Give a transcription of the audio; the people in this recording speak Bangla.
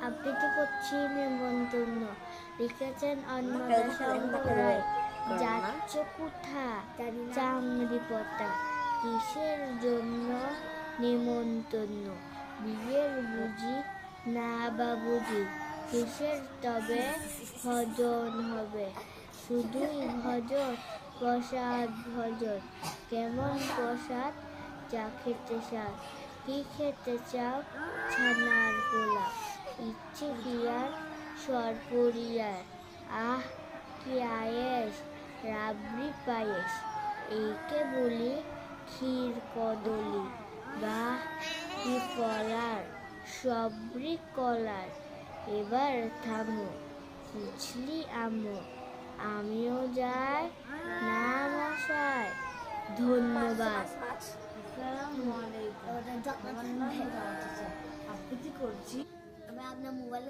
আবৃত্তি করছি নেমন্তন্ন। লিখেছেন অন্নদা শঙ্কর রায়। যাচ্ছ কোথা চাংরি পতা, কিসের জন্য নেমন্তন্ন? বিয়ের বুঝি না বাবুজি, কিসের তবে ভজন হবে? শুধুই ভজন, প্রসাদ ভজন। কেমন প্রসাদ? যা খেতে চাও। কি খেতে চাও? ছানার পোলাও। ইচ্ছে কি আর সরপুরিয়ার? আহ কি আয়েস, রাবড়ি পায়েস। একে বলি ক্ষীর কদলি। বাহ কি ফলার, সবরি কলার। এবার থামো, ফুচলি আমো। আমিও যাই না মশাই? ধন্যবাদ। আবৃত্তি করছি। আমি আপনার মোবাইল